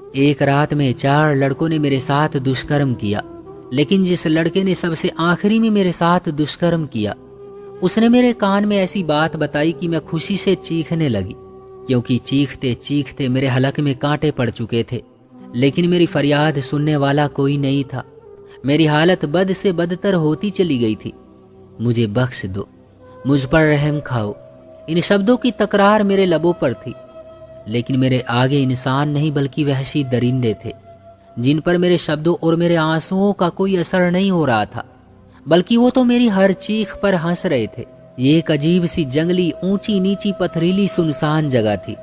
एक रात में 4 लड़कों ने मेरे साथ दुष्कर्म किया, लेकिन जिस लड़के ने सबसे आखिरी में मेरे साथ दुष्कर्म किया, उसने मेरे कान में ऐसी बात बताई कि मैं खुशी से चीखने लगी, क्योंकि चीखते चीखते मेरे हलक में कांटे पड़ चुके थे। लेकिन मेरी फरियाद सुनने वाला कोई नहीं था। मेरी हालत बद से बदतर होती चली गई थी। मुझे बख्श दो, मुझ पर रहम खाओ, इन शब्दों की तकरार मेरे लबों पर थी। लेकिन मेरे आगे इंसान नहीं बल्कि वहशी दरिंदे थे, जिन पर मेरे शब्दों और मेरे आंसुओं का कोई असर नहीं हो रहा था, बल्कि वो तो मेरी हर चीख पर हंस रहे थे। ये एक अजीब सी जंगली, ऊंची नीची, पथरीली, सुनसान जगह थी।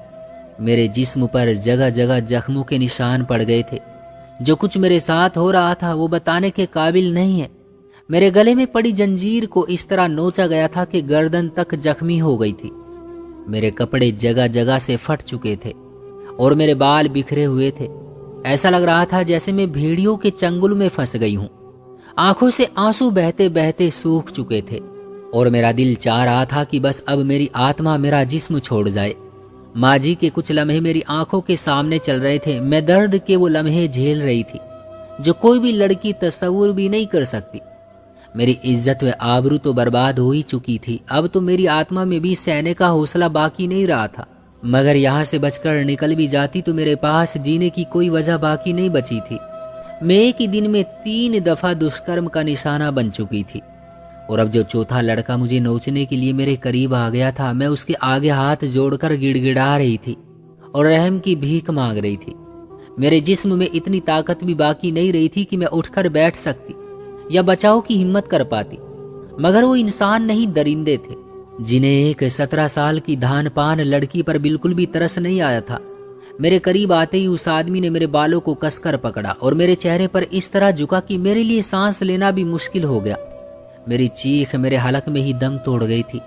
मेरे जिस्म पर जगह जगह जख्मों के निशान पड़ गए थे। जो कुछ मेरे साथ हो रहा था वो बताने के काबिल नहीं है। मेरे गले में पड़ी जंजीर को इस तरह नोचा गया था कि गर्दन तक जख्मी हो गई थी। मेरे कपड़े जगह जगह से फट चुके थे और मेरे बाल बिखरे हुए थे। ऐसा लग रहा था जैसे मैं भेड़ियों के चंगुल में फंस गई हूं। आंखों से आंसू बहते बहते सूख चुके थे और मेरा दिल चाह रहा था कि बस अब मेरी आत्मा मेरा जिस्म छोड़ जाए। माँ जी के कुछ लम्हे मेरी आंखों के सामने चल रहे थे। मैं दर्द के वो लम्हे झेल रही थी जो कोई भी लड़की तस्वुर भी नहीं कर सकती। मेरी इज्जत व आबरू तो बर्बाद हो ही चुकी थी। अब तो मेरी आत्मा में भी सहने का हौसला बाकी नहीं रहा था। मगर यहाँ से बचकर निकल भी जाती तो मेरे पास जीने की कोई वजह बाकी नहीं बची थी। मैं एक ही दिन में 3 दफा दुष्कर्म का निशाना बन चुकी थी और अब जो चौथा लड़का मुझे नोचने के लिए मेरे करीब आ गया था, मैं उसके आगे हाथ जोड़कर गिड़गिड़ा रही थी और रहम की भीख मांग रही थी। मेरे जिस्म में इतनी ताकत भी बाकी नहीं रही थी कि मैं उठकर बैठ सकती या बचाव की हिम्मत कर पाती। मगर वो इंसान नहीं, दरिंदे थे, जिन्हें एक 17 साल की धान पान लड़की पर बिल्कुल भी तरस नहीं आया था। मेरे करीब आते ही उस आदमी ने मेरे बालों को कसकर पकड़ा और मेरे चेहरे पर इस तरह झुका कि मेरे लिए सांस लेना भी मुश्किल हो गया। मेरी चीख मेरे हलक में ही दम तोड़ गई थी।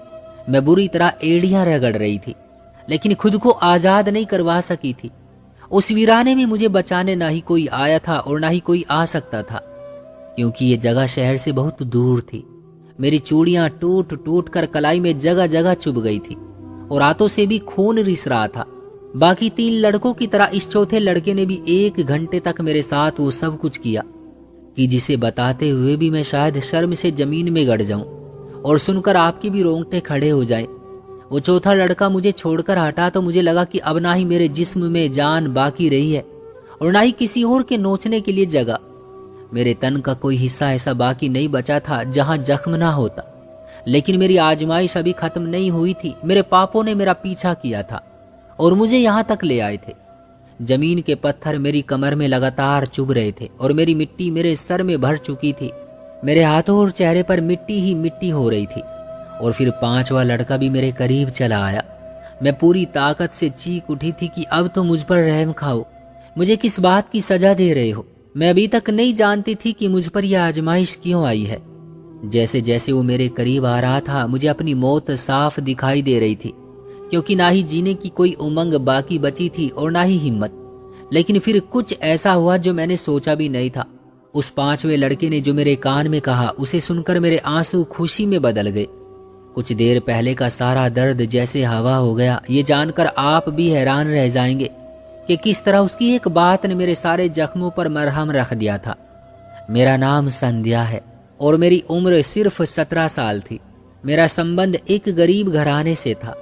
मैं बुरी तरह एड़ियां रगड़ रही थी, लेकिन खुद को आजाद नहीं करवा सकी थी। उस वीराने में मुझे बचाने ना ही कोई आया था और ना ही कोई आ सकता था, क्योंकि ये जगह शहर से बहुत दूर थी। मेरी चूड़ियां टूट टूट कर कलाई में जगह जगह चुभ गई थी और हाथों से भी खून रिस रहा था। बाकी 3 लड़कों की तरह इस चौथे लड़के ने भी 1 घंटे तक मेरे साथ वो सब कुछ किया कि जिसे बताते हुए भी मैं शायद शर्म से जमीन में गड़ जाऊं और सुनकर आपके भी रोंगटे खड़े हो जाएं। वो चौथा लड़का मुझे छोड़कर हटा तो मुझे लगा कि अब ना ही मेरे जिस्म में जान बाकी रही है और ना ही किसी और के नोचने के लिए जगह। मेरे तन का कोई हिस्सा ऐसा बाकी नहीं बचा था जहां जख्म ना होता। लेकिन मेरी आजमाइश अभी खत्म नहीं हुई थी। मेरे पापों ने मेरा पीछा किया था और मुझे यहां तक ले आए थे। जमीन के पत्थर मेरी कमर में लगातार चुभ रहे थे और मेरी मिट्टी मेरे सर में भर चुकी थी। मेरे हाथों और चेहरे पर मिट्टी ही मिट्टी हो रही थी। और फिर 5वां लड़का भी मेरे करीब चला आया। मैं पूरी ताकत से चीख उठी थी कि अब तो मुझ पर रहम खाओ, मुझे किस बात की सजा दे रहे हो। मैं अभी तक नहीं जानती थी कि मुझ पर यह आजमाइश क्यों आई है। जैसे जैसे वो मेरे करीब आ रहा था, मुझे अपनी मौत साफ दिखाई दे रही थी, क्योंकि ना ही जीने की कोई उमंग बाकी बची थी और ना ही हिम्मत। लेकिन फिर कुछ ऐसा हुआ जो मैंने सोचा भी नहीं था। उस 5वें लड़के ने जो मेरे कान में कहा, उसे सुनकर मेरे आंसू खुशी में बदल गए। कुछ देर पहले का सारा दर्द जैसे हवा हो गया। ये जानकर आप भी हैरान रह जाएंगे कि किस तरह उसकी एक बात ने मेरे सारे जख्मों पर मरहम रख दिया था। मेरा नाम संध्या है और मेरी उम्र सिर्फ 17 साल थी। मेरा संबंध एक गरीब घराने से था,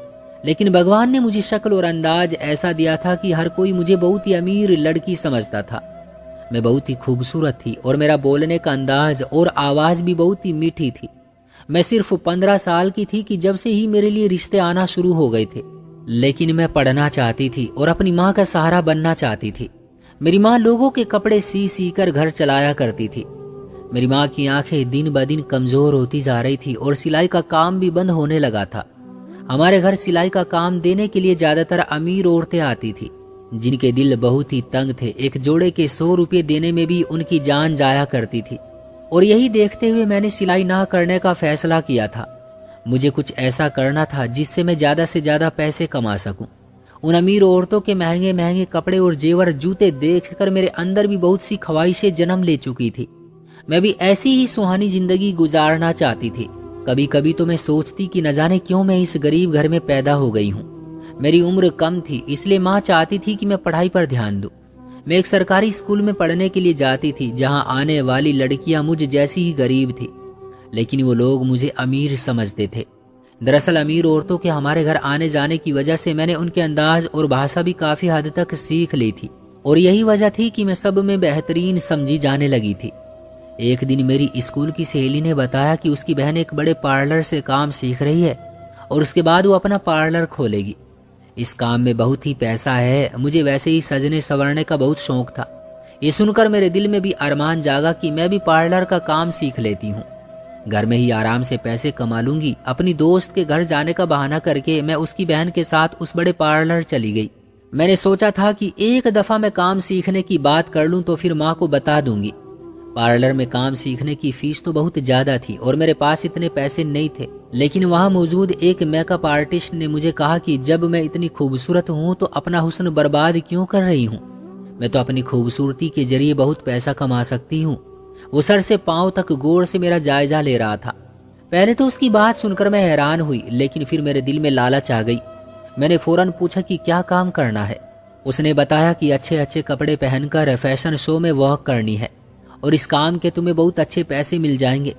लेकिन भगवान ने मुझे शक्ल और अंदाज ऐसा दिया था कि हर कोई मुझे बहुत ही अमीर लड़की समझता था। मैं बहुत ही खूबसूरत थी और मेरा बोलने का अंदाज और आवाज भी बहुत ही मीठी थी। मैं सिर्फ 15 साल की थी कि जब से ही मेरे लिए रिश्ते आना शुरू हो गए थे। लेकिन मैं पढ़ना चाहती थी और अपनी माँ का सहारा बनना चाहती थी। मेरी माँ लोगों के कपड़े सी सी कर घर चलाया करती थी। मेरी माँ की आंखें दिन ब दिन कमजोर होती जा रही थी और सिलाई का काम भी बंद होने लगा था। हमारे घर सिलाई का काम देने के लिए ज्यादातर अमीर औरतें आती थी, जिनके दिल बहुत ही तंग थे। एक जोड़े के 100 रुपये देने में भी उनकी जान जाया करती थी। और यही देखते हुए मैंने सिलाई ना करने का फैसला किया था। मुझे कुछ ऐसा करना था जिससे मैं ज्यादा से ज्यादा पैसे कमा सकूं। उन अमीर औरतों के महंगे महंगे कपड़े और जेवर जूते देखकर मेरे अंदर भी बहुत सी ख्वाहिशें जन्म ले चुकी थी। मैं भी ऐसी ही सुहानी जिंदगी गुजारना चाहती थी। कभी कभी तो मैं सोचती कि न जाने क्यों मैं इस गरीब घर में पैदा हो गई हूँ। मेरी उम्र कम थी, इसलिए माँ चाहती थी कि मैं पढ़ाई पर ध्यान दूं। मैं एक सरकारी स्कूल में पढ़ने के लिए जाती थी, जहां आने वाली लड़कियां मुझ जैसी ही गरीब थी, लेकिन वो लोग मुझे अमीर समझते थे। दरअसल अमीर औरतों के हमारे घर आने जाने की वजह से मैंने उनके अंदाज और भाषा भी काफी हद तक सीख ली थी, और यही वजह थी कि मैं सब में बेहतरीन समझी जाने लगी थी। एक दिन मेरी स्कूल की सहेली ने बताया कि उसकी बहन एक बड़े पार्लर से काम सीख रही है और उसके बाद वो अपना पार्लर खोलेगी। इस काम में बहुत ही पैसा है। मुझे वैसे ही सजने संवरने का बहुत शौक था। ये सुनकर मेरे दिल में भी अरमान जागा कि मैं भी पार्लर का काम सीख लेती हूँ। घर में ही आराम से पैसे कमा लूंगी। अपनी दोस्त के घर जाने का बहाना करके मैं उसकी बहन के साथ उस बड़े पार्लर चली गई। मैंने सोचा था कि एक दफा मैं काम सीखने की बात कर लूं तो फिर माँ को बता दूंगी। पार्लर में काम सीखने की फीस तो बहुत ज्यादा थी और मेरे पास इतने पैसे नहीं थे, लेकिन वहां मौजूद एक मेकअप आर्टिस्ट ने मुझे कहा कि जब मैं इतनी खूबसूरत हूं तो अपना हुस्न बर्बाद क्यों कर रही हूं। मैं तो अपनी खूबसूरती के जरिए बहुत पैसा कमा सकती हूँ। वो सर से पांव तक गौर से मेरा जायजा ले रहा था। पहले तो उसकी बात सुनकर मैं हैरान हुई, लेकिन फिर मेरे दिल में लालच आ गई। मैंने फौरन पूछा कि क्या काम करना है। उसने बताया कि अच्छे अच्छे कपड़े पहनकर फैशन शो में वॉक करनी है और इस काम के तुम्हें बहुत अच्छे पैसे मिल जाएंगे।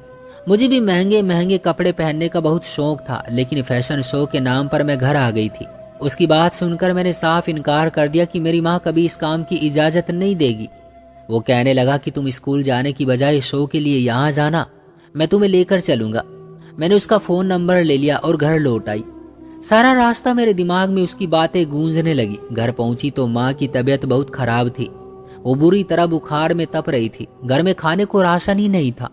मुझे भी महंगे महंगे कपड़े पहनने का बहुत शौक था, लेकिन फैशन शो के नाम पर मैं घर आ गई थी। उसकी बात सुनकर मैंने साफ इनकार कर दिया कि मेरी माँ कभी इस काम की इजाजत नहीं देगी। वो कहने लगा कि तुम स्कूल जाने की बजाय शो के लिए यहाँ जाना, मैं तुम्हें लेकर चलूंगा। मैंने उसका फोन नंबर ले लिया और घर लौट आई। सारा रास्ता मेरे दिमाग में उसकी बातें गूंजने लगी। घर पहुंची तो माँ की तबीयत बहुत खराब थी। वो बुरी तरह बुखार में तप रही थी। घर में खाने को राशन ही नहीं था,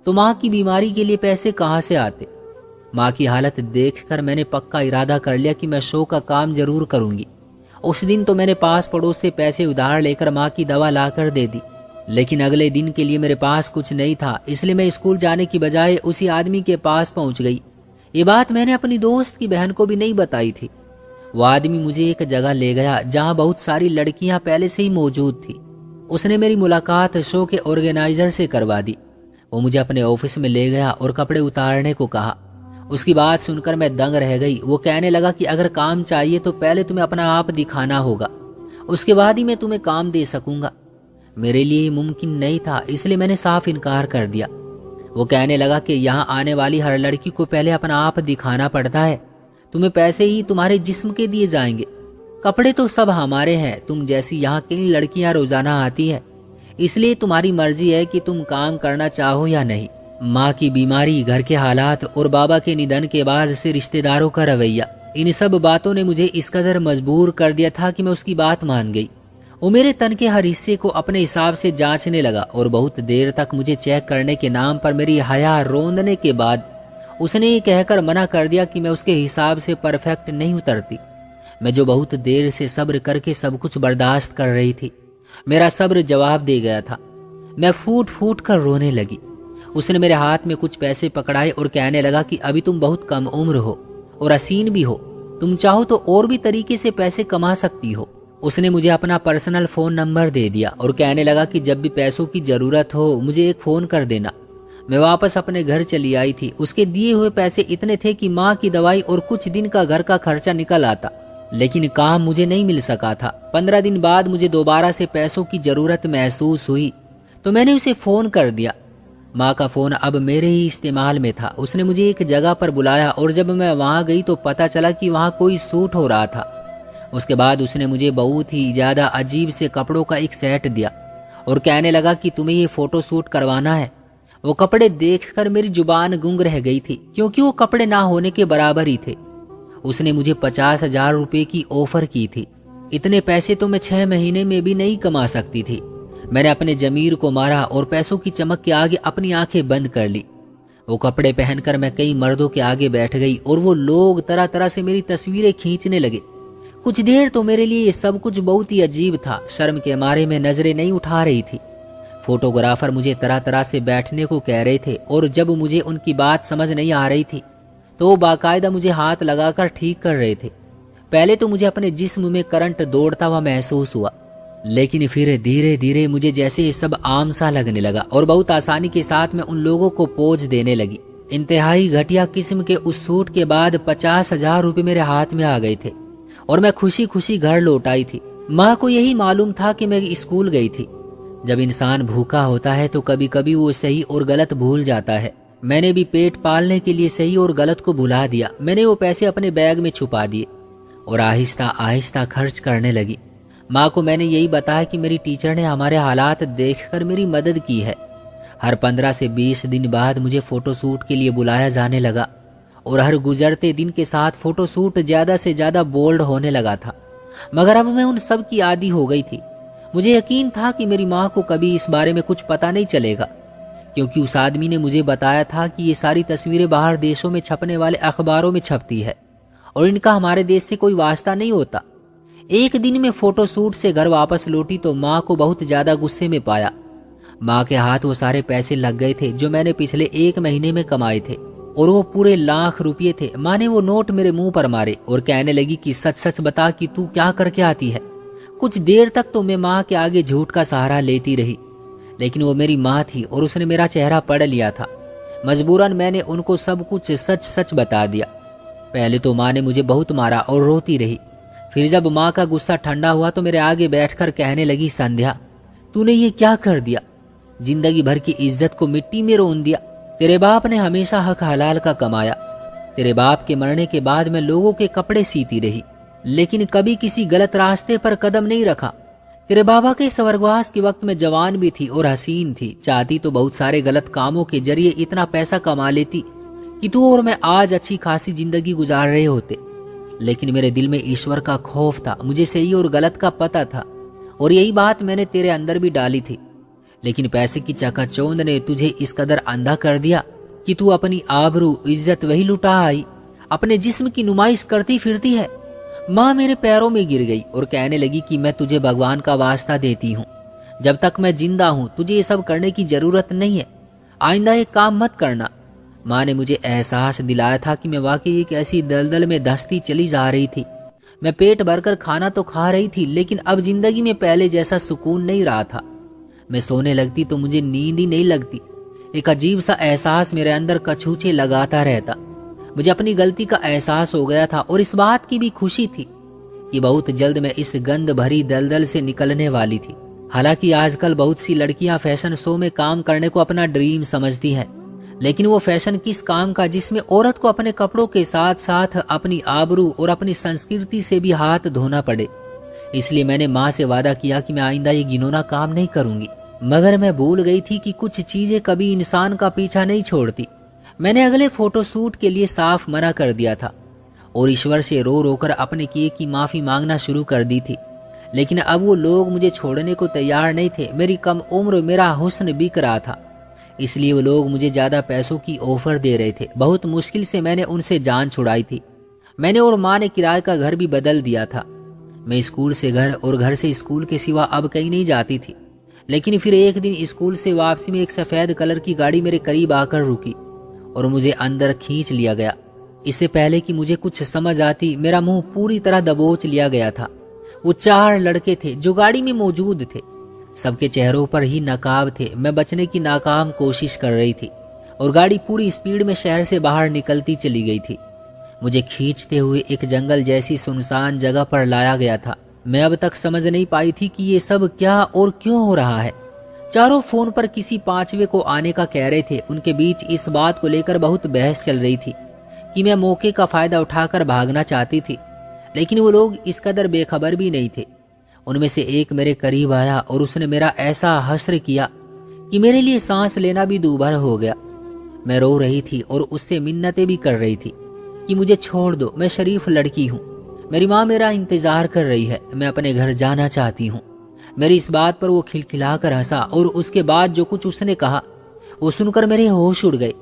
तो माँ की बीमारी के लिए पैसे कहाँ से आते। माँ की हालत देखकर मैंने पक्का इरादा कर लिया कि मैं शो का काम जरूर करूंगी। उस दिन तो मैंने पास पड़ोस से पैसे उधार लेकर माँ की दवा लाकर दे दी, लेकिन अगले दिन के लिए मेरे पास कुछ नहीं था, इसलिए मैं स्कूल जाने की बजाय उसी आदमी के पास पहुंच गई। ये बात मैंने अपनी दोस्त की बहन को भी नहीं बताई थी। वो आदमी मुझे एक जगह ले गया जहां बहुत सारी लड़कियां पहले से ही मौजूद थी। उसने मेरी मुलाकात शो के ऑर्गेनाइजर से करवा दी। वो मुझे अपने ऑफिस में ले गया और कपड़े उतारने को कहा। उसकी बात सुनकर मैं दंग रह गई। वो कहने लगा कि अगर काम चाहिए तो पहले तुम्हें अपना आप दिखाना होगा, उसके बाद ही मैं तुम्हें काम दे सकूंगा। मेरे लिए ये मुमकिन नहीं था, इसलिए मैंने साफ इनकार कर दिया। वो कहने लगा कि यहाँ आने वाली हर लड़की को पहले अपना आप दिखाना पड़ता है। तुम्हें पैसे ही तुम्हारे जिस्म के दिए जाएंगे, कपड़े तो सब हमारे हैं। तुम जैसी यहाँ कई लड़कियां रोजाना आती हैं, इसलिए तुम्हारी मर्जी है कि तुम काम करना चाहो या नहीं। माँ की बीमारी, घर के हालात और बाबा के निधन के बाद से रिश्तेदारों का रवैया, इन सब बातों ने मुझे इस कदर मजबूर कर दिया था कि मैं उसकी बात मान गई। वो मेरे तन के हर हिस्से को अपने हिसाब से जांचने लगा और बहुत देर तक मुझे चेक करने के नाम पर मेरी हया रोंदने के बाद उसने ये कहकर मना कर दिया कि मैं उसके हिसाब से परफेक्ट नहीं उतरती। मैं जो बहुत देर से सब्र करके सब कुछ बर्दाश्त कर रही थी, मेरा सब्र जवाब दे गया था। मैं फूट फूट कर रोने लगी। उसने मेरे हाथ में कुछ पैसे पकड़ाए और कहने लगा कि अभी तुम बहुत कम उम्र हो और हसीन भी हो, तुम चाहो तो और भी तरीके से पैसे कमा सकती हो। उसने मुझे अपना पर्सनल फोन नंबर दे दिया और कहने लगा कि जब भी पैसों की जरूरत हो मुझे एक फोन कर देना। मैं वापस अपने घर चली आई थी। उसके दिए हुए पैसे इतने थे कि माँ की दवाई और कुछ दिन का घर का खर्चा निकल आता, लेकिन काम मुझे नहीं मिल सका था। 15 दिन बाद मुझे दोबारा से पैसों की जरूरत महसूस हुई तो मैंने उसे फोन कर दिया। माँ का फोन अब मेरे ही इस्तेमाल में था। उसने मुझे एक जगह पर बुलाया और जब मैं वहां गई तो पता चला कि वहां कोई शूट हो रहा था। उसके बाद उसने मुझे बहुत ही ज्यादा अजीब से कपड़ों का एक सेट दिया और कहने लगा कि तुम्हें ये फोटो शूट करवाना है। वो कपड़े देखकर मेरी जुबान गुंग रह गई थी, क्योंकि वो कपड़े ना होने के बराबर ही थे। उसने मुझे 50,000 रुपए की ऑफर की थी। इतने पैसे तो मैं 6 महीने में भी नहीं कमा सकती थी। मैंने अपने जमीर को मारा और पैसों की चमक के आगे अपनी आंखें बंद कर ली। वो कपड़े पहनकर मैं कई मर्दों के आगे बैठ गई और वो लोग तरह तरह से मेरी तस्वीरें खींचने लगे। कुछ देर तो मेरे लिए ये सब कुछ बहुत ही अजीब था। शर्म के मारे मैं नजरें नहीं उठा रही थी। फोटोग्राफर मुझे तरह तरह से बैठने को कह रहे थे और जब मुझे उनकी बात समझ नहीं आ रही थी तो वो बाकायदा मुझे हाथ लगाकर ठीक कर रहे थे। पहले तो मुझे अपने जिस्म में करंट दौड़ता हुआ महसूस हुआ, लेकिन फिर धीरे धीरे मुझे जैसे ये सब आम सा लगने लगा और बहुत आसानी के साथ मैं उन लोगों को पोज देने लगी। इंतहाई घटिया किस्म के उस सूट के बाद 50,000 रुपए मेरे हाथ में आ गए थे और मैं खुशी खुशी घर लौट आई थी। माँ को यही मालूम था कि मैं स्कूल गई थी। जब इंसान भूखा होता है तो कभी कभी वो सही और गलत भूल जाता है। मैंने भी पेट पालने के लिए सही और गलत को भुला दिया। मैंने वो पैसे अपने बैग में छुपा दिए और आहिस्ता आहिस्ता खर्च करने लगी। माँ को मैंने यही बताया कि मेरी टीचर ने हमारे हालात देखकर मेरी मदद की है। हर 15 से 20 दिन बाद मुझे फोटोशूट के लिए बुलाया जाने लगा और हर गुजरते दिन के साथ फोटोशूट ज़्यादा से ज़्यादा बोल्ड होने लगा था। मगर अब मैं उन सब की आदी हो गई थी। मुझे यकीन था कि मेरी माँ को कभी इस बारे में कुछ पता नहीं चलेगा, क्योंकि उस आदमी ने मुझे बताया था कि ये सारी तस्वीरें बाहर देशों में छपने वाले अखबारों में छपती है और इनका हमारे देश से कोई वास्ता नहीं होता। एक दिन में फोटोशूट से घर वापस लौटी तो माँ को बहुत ज़्यादा गुस्से में पाया। माँ के हाथ वो सारे पैसे लग गए थे जो मैंने पिछले 1 महीने में कमाए थे और वो पूरे लाख रुपये थे। माँ ने वो नोट मेरे मुंह पर मारे और कहने लगी कि सच सच बता कि तू क्या करके आती है। कुछ देर तक तो मैं माँ के आगे झूठ का सहारा लेती रही, लेकिन वो मेरी माँ थी और उसने मेरा चेहरा पढ़ लिया था। मजबूरन मैंने उनको सब कुछ सच सच बता दिया। पहले तो माँ ने मुझे बहुत मारा और रोती रही। फिर जब माँ का गुस्सा ठंडा हुआ तो मेरे आगे बैठकर कहने लगी, संध्या तूने ये क्या कर दिया? जिंदगी भर की इज्जत को मिट्टी में रोन दिया। तेरे बाप ने हमेशा हक हलाल का कमाया। तेरे बाप के मरने के बाद मैं लोगों के कपड़े सीती रही, लेकिन कभी किसी गलत रास्ते पर कदम नहीं रखा। तेरे बाबा के स्वर्गवास के वक्त में जवान भी थी और हसीन थी। चाहती तो बहुत सारे गलत कामों के जरिए इतना पैसा कमा लेती कि तू और मैं आज अच्छी खासी जिंदगी गुजार रहे होते। लेकिन मेरे दिल में ईश्वर का खौफ था। मुझे सही और गलत का पता था और यही बात मैंने तेरे अंदर भी डाली थी। लेकिन पैसे की चकाचौंध ने तुझे इस कदर अंधा कर दिया कि तू अपनी आबरू इज्जत वही लुटा आई, अपने जिस्म की नुमाइश करती फिरती है। माँ मेरे पैरों में गिर गई और कहने लगी कि मैं तुझे भगवान का वास्ता देती हूँ, जब तक मैं जिंदा हूँ तुझे ये सब करने की जरूरत नहीं है। आइंदा ये काम मत करना। माँ ने मुझे एहसास दिलाया था कि मैं वाकई एक ऐसी दलदल में धंसती चली जा रही थी। मैं पेट भरकर खाना तो खा रही थी, लेकिन अब जिंदगी में पहले जैसा सुकून नहीं रहा था। मैं सोने लगती तो मुझे नींद ही नहीं लगती। एक अजीब सा एहसास मेरे अंदर कछूचे लगाता रहता। मुझे अपनी गलती का एहसास हो गया था और इस बात की भी खुशी थी कि बहुत जल्द मैं इस गंद भरी दलदल से निकलने वाली थी। हालांकि आजकल बहुत सी लड़कियां फैशन शो में काम करने को अपना ड्रीम समझती हैं, लेकिन वो फैशन किस काम का जिसमें औरत को अपने कपड़ों के साथ साथ अपनी आबरू और अपनी संस्कृति से भी हाथ धोना पड़े। इसलिए मैंने माँ से वादा किया कि मैं आइंदा ये घिनौना काम नहीं करूंगी। मगर मैं भूल गई थी कि कुछ चीजें कभी इंसान का पीछा नहीं छोड़ती। मैंने अगले फोटोशूट के लिए साफ मना कर दिया था और ईश्वर से रो रोकर अपने किए की माफी मांगना शुरू कर दी थी। लेकिन अब वो लोग मुझे छोड़ने को तैयार नहीं थे। मेरी कम उम्र, मेरा हुस्न बिक रहा था, इसलिए वो लोग मुझे ज्यादा पैसों की ऑफर दे रहे थे। बहुत मुश्किल से मैंने उनसे जान छुड़ाई थी। मैंने और माँ ने किराए का घर भी बदल दिया था। मैं स्कूल से घर और घर से स्कूल के सिवा अब कहीं नहीं जाती थी। लेकिन फिर एक दिन स्कूल से वापसी में एक सफेद कलर की गाड़ी मेरे करीब आकर रुकी और मुझे अंदर खींच लिया गया। इससे पहले कि मुझे कुछ समझ आती, मेरा मुंह पूरी तरह दबोच लिया गया था। वो 4 लड़के थे जो गाड़ी में मौजूद थे। सबके चेहरों पर ही नकाब थे। मैं बचने की नाकाम कोशिश कर रही थी और गाड़ी पूरी स्पीड में शहर से बाहर निकलती चली गई थी। मुझे खींचते हुए एक जंगल जैसी सुनसान जगह पर लाया गया था। मैं अब तक समझ नहीं पाई थी कि ये सब क्या और क्यों हो रहा है। चारों फोन पर किसी 5वें को आने का कह रहे थे। उनके बीच इस बात को लेकर बहुत बहस चल रही थी कि मैं मौके का फायदा उठाकर भागना चाहती थी, लेकिन वो लोग इस कदर बेखबर भी नहीं थे। उनमें से एक मेरे करीब आया और उसने मेरा ऐसा हश्र किया कि मेरे लिए सांस लेना भी दूभर हो गया। मैं रो रही थी और उससे मिन्नतें भी कर रही थी कि मुझे छोड़ दो, मैं शरीफ लड़की हूँ, मेरी माँ मेरा इंतजार कर रही है, मैं अपने घर जाना चाहती हूँ। मेरी इस बात पर वो खिलखिलाकर हंसा और उसके बाद जो कुछ उसने कहा वो सुनकर मेरे होश उड़ गए।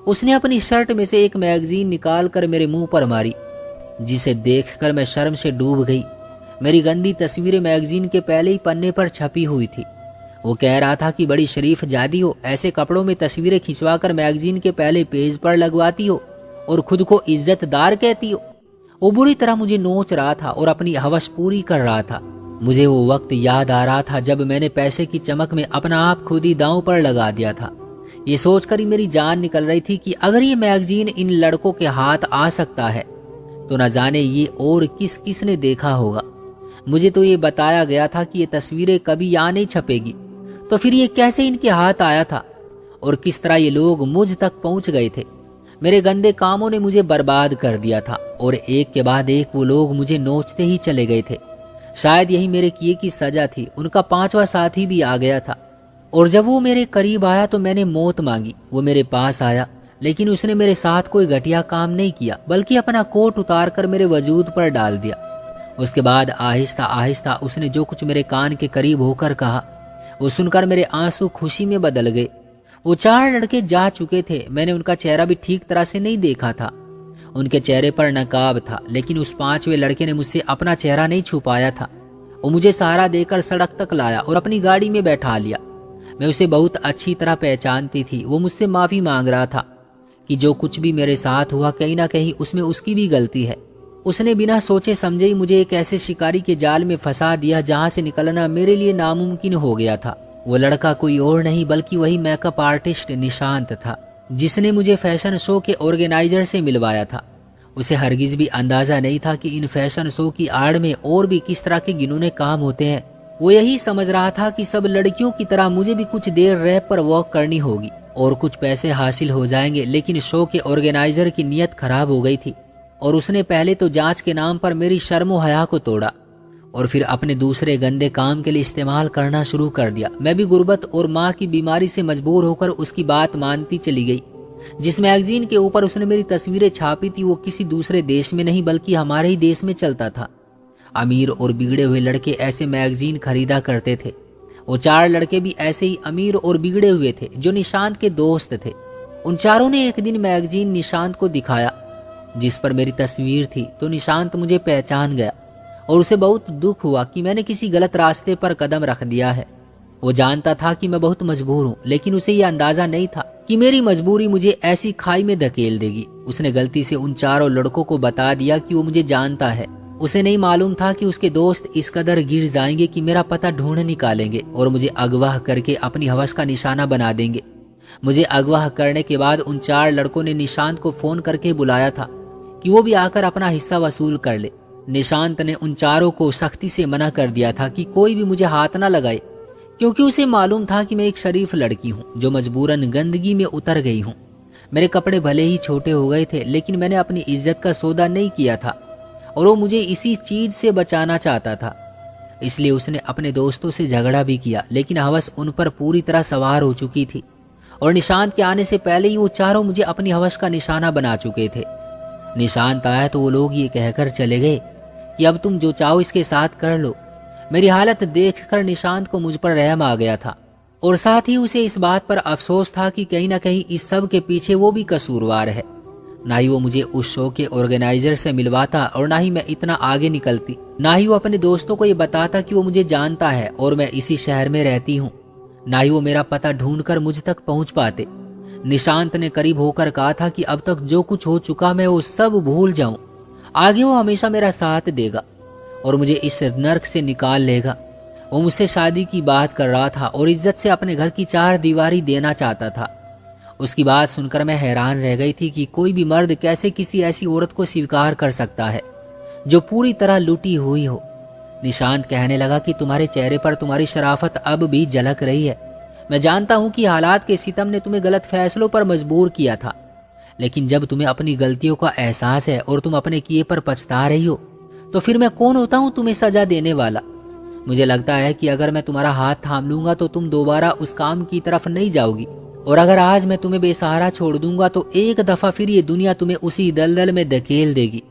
उसने अपनी शर्ट में से एक मैगजीन निकाल कर मेरे मुंह पर मारी, जिसे देखकर मैं शर्म से डूब गई। मेरी गंदी तस्वीरें मैगजीन के पहले ही पन्ने पर छपी हुई थी। वो कह रहा था कि बड़ी शरीफ जादी हो, ऐसे कपड़ों में तस्वीरें खिंचवाकर मैगजीन के पहले पेज पर लगवाती हो और खुद को इज्जतदार कहती हो। वो बुरी तरह मुझे नोच रहा था और अपनी हवस पूरी कर रहा था। मुझे वो वक्त याद आ रहा था जब मैंने पैसे की चमक में अपना आप खुद ही दांव पर लगा दिया था। ये सोचकर ही मेरी जान निकल रही थी कि अगर ये मैगजीन इन लड़कों के हाथ आ सकता है तो न जाने ये और किस किस ने देखा होगा। मुझे तो ये बताया गया था कि ये तस्वीरें कभी यहाँ नहीं छपेगी, तो फिर ये कैसे इनके हाथ आया था और किस तरह ये लोग मुझ तक पहुंच गए थे। मेरे गंदे कामों ने मुझे बर्बाद कर दिया था और एक के बाद एक वो लोग मुझे नोचते ही चले गए थे। शायद यही मेरे किए की सजा थी। उनका 5वां साथी भी आ गया था और जब वो मेरे करीब आया तो मैंने मौत मांगी। वो मेरे पास आया, लेकिन उसने मेरे साथ कोई घटिया काम नहीं किया, बल्कि अपना कोट उतार कर मेरे वजूद पर डाल दिया। उसके बाद आहिस्ता आहिस्ता उसने जो कुछ मेरे कान के करीब होकर कहा, वो सुनकर मेरे आंसू खुशी में बदल गए। वो 4 लड़के जा चुके थे। मैंने उनका चेहरा भी ठीक तरह से नहीं देखा था। उनके चेहरे पर नकाब था, लेकिन उस 5वें लड़के ने मुझसे अपना चेहरा नहीं छुपाया था। वो मुझे सहारा देकर सड़क तक लाया और अपनी गाड़ी में बैठा लिया। मैं उसे बहुत अच्छी तरह पहचानती थी। वो मुझसे माफी मांग रहा था कि जो कुछ भी मेरे साथ हुआ कहीं ना कहीं उसमें उसकी भी गलती है। उसने बिना सोचे समझे ही मुझे एक ऐसे शिकारी के जाल में फंसा दिया जहां से निकलना मेरे लिए नामुमकिन हो गया था। वो लड़का कोई और नहीं बल्कि वही मेकअप आर्टिस्ट निशांत था, जिसने मुझे फैशन शो के ऑर्गेनाइजर से मिलवाया था। उसे हरगिज भी अंदाजा नहीं था कि इन फैशन शो की आड़ में और भी किस तरह के घिनौने काम होते हैं। वो यही समझ रहा था कि सब लड़कियों की तरह मुझे भी कुछ देर रैप पर वॉक करनी होगी और कुछ पैसे हासिल हो जाएंगे। लेकिन शो के ऑर्गेनाइजर की नीयत खराब हो गई थी और उसने पहले तो जांच के नाम पर मेरी शर्मो हया को तोड़ा और फिर अपने दूसरे गंदे काम के लिए इस्तेमाल करना शुरू कर दिया। मैं भी गुर्बत और माँ की बीमारी से मजबूर होकर उसकी बात मानती चली गई। जिस मैगजीन के ऊपर उसने मेरी तस्वीरें छापी थी वो किसी दूसरे देश में नहीं बल्कि हमारे ही देश में चलता था। अमीर और बिगड़े हुए लड़के ऐसे मैगजीन खरीदा करते थे। वो 4 लड़के भी ऐसे ही अमीर और बिगड़े हुए थे जो निशांत के दोस्त थे। उन चारों ने एक दिन मैगजीन निशांत को दिखाया जिस पर मेरी तस्वीर थी, तो निशांत मुझे पहचान गया और उसे बहुत दुख हुआ कि मैंने किसी गलत रास्ते पर कदम रख दिया है। वो जानता था कि मैं बहुत मजबूर हूँ, लेकिन उसे यह अंदाजा नहीं था कि मेरी मजबूरी मुझे ऐसी खाई में धकेल देगी। उसने गलती से उन 4 लड़कों को बता दिया कि वो मुझे जानता है। उसे नहीं मालूम था कि उसके दोस्त इस कदर गिर जाएंगे कि मेरा पता ढूंढ निकालेंगे और मुझे अगवा करके अपनी हवस का निशाना बना देंगे। मुझे अगवा करने के बाद उन 4 लड़कों ने निशांत को फोन करके बुलाया था कि वो भी आकर अपना हिस्सा वसूल कर ले। निशांत ने उन 4 को सख्ती से मना कर दिया था कि कोई भी मुझे हाथ ना लगाए, क्योंकि उसे मालूम था कि मैं एक शरीफ लड़की हूँ जो मजबूरन गंदगी में उतर गई हूँ। मेरे कपड़े भले ही छोटे हो गए थे, लेकिन मैंने अपनी इज्जत का सौदा नहीं किया था और वो मुझे इसी चीज से बचाना चाहता था। इसलिए उसने अपने दोस्तों से झगड़ा भी किया, लेकिन हवस उन पर पूरी तरह सवार हो चुकी थी और निशांत के आने से पहले ही वो 4 मुझे अपनी हवस का निशाना बना चुके थे। निशांत आया तो वो लोग ये कहकर चले गए कि अब तुम जो चाहो इसके साथ कर लो। मेरी हालत देखकर निशांत को मुझ पर रहम आ गया था और साथ ही उसे इस बात पर अफसोस था कि कहीं ना कहीं इस सब के पीछे वो भी कसूरवार है। ना ही वो मुझे उस शो के ऑर्गेनाइजर से मिलवाता और ना ही मैं इतना आगे निकलती, ना ही वो अपने दोस्तों को ये बताता कि वो मुझे जानता है और मैं इसी शहर में रहती हूँ, ना ही वो मेरा पता ढूंढकर मुझ तक पहुंच पाते। निशांत ने करीब होकर कहा था कि अब तक जो कुछ हो चुका मैं वो सब भूल जाऊं, आगे वो हमेशा मेरा साथ देगा और मुझे इस नर्क से निकाल लेगा। वो मुझसे शादी की बात कर रहा था और इज्जत से अपने घर की 4 दीवारी देना चाहता था। उसकी बात सुनकर मैं हैरान रह गई थी कि कोई भी मर्द कैसे किसी ऐसी औरत को स्वीकार कर सकता है जो पूरी तरह लूटी हुई हो। निशांत कहने लगा कि तुम्हारे चेहरे पर तुम्हारी शराफत अब भी झलक रही है। मैं जानता हूं कि हालात के सितम ने तुम्हें गलत फैसलों पर मजबूर किया था, लेकिन जब तुम्हें अपनी गलतियों का एहसास है और तुम अपने किए पर पछता रही हो, तो फिर मैं कौन होता हूं तुम्हें सजा देने वाला। मुझे लगता है कि अगर मैं तुम्हारा हाथ थाम लूंगा तो तुम दोबारा उस काम की तरफ नहीं जाओगी, और अगर आज मैं तुम्हें बेसहारा छोड़ दूंगा तो एक दफा फिर ये दुनिया तुम्हें उसी दलदल में धकेल देगी।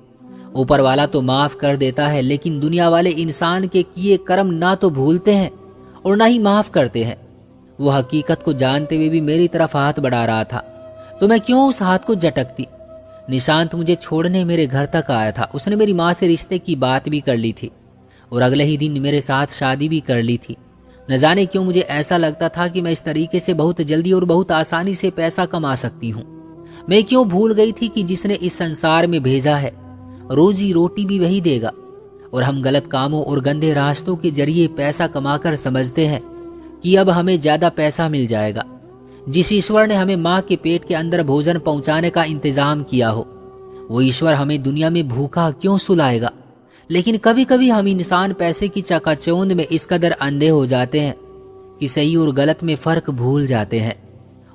ऊपर वाला तो माफ कर देता है, लेकिन दुनिया वाले इंसान के किए कर्म ना तो भूलते हैं और ना ही माफ करते हैं। वो हकीकत को जानते हुए भी मेरी तरफ हाथ बढ़ा रहा था, तो मैं क्यों उस हाथ को झटकती। निशांत मुझे छोड़ने मेरे घर तक आया था। उसने मेरी माँ से रिश्ते की बात भी कर ली थी और अगले ही दिन मेरे साथ शादी भी कर ली थी। न जाने क्यों मुझे ऐसा लगता था कि मैं इस तरीके से बहुत जल्दी और बहुत आसानी से पैसा कमा सकती हूँ। मैं क्यों भूल गई थी कि जिसने इस संसार में भेजा है रोजी रोटी भी वही देगा, और हम गलत कामों और गंदे रास्तों के जरिए पैसा कमाकर समझते हैं कि अब हमें ज्यादा पैसा मिल जाएगा। जिस ईश्वर ने हमें माँ के पेट के अंदर भोजन पहुंचाने का इंतजाम किया हो, वो ईश्वर हमें दुनिया में भूखा क्यों सुलाएगा। लेकिन कभी कभी हम इंसान पैसे की चकाचौंध में इस कदर अंधे हो जाते हैं कि सही और गलत में फर्क भूल जाते हैं,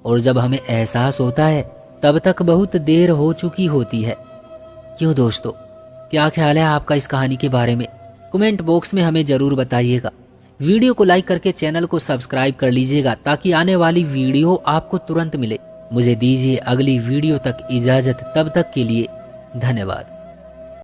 और जब हमें एहसास होता है तब तक बहुत देर हो चुकी होती है। क्यों दोस्तों, क्या ख्याल है आपका इस कहानी के बारे में? कमेंट बॉक्स में हमें जरूर बताइएगा। वीडियो को लाइक करके चैनल को सब्सक्राइब कर लीजिएगा ताकि आने वाली वीडियो आपको तुरंत मिले। मुझे दीजिए अगली वीडियो तक इजाजत, तब तक के लिए धन्यवाद।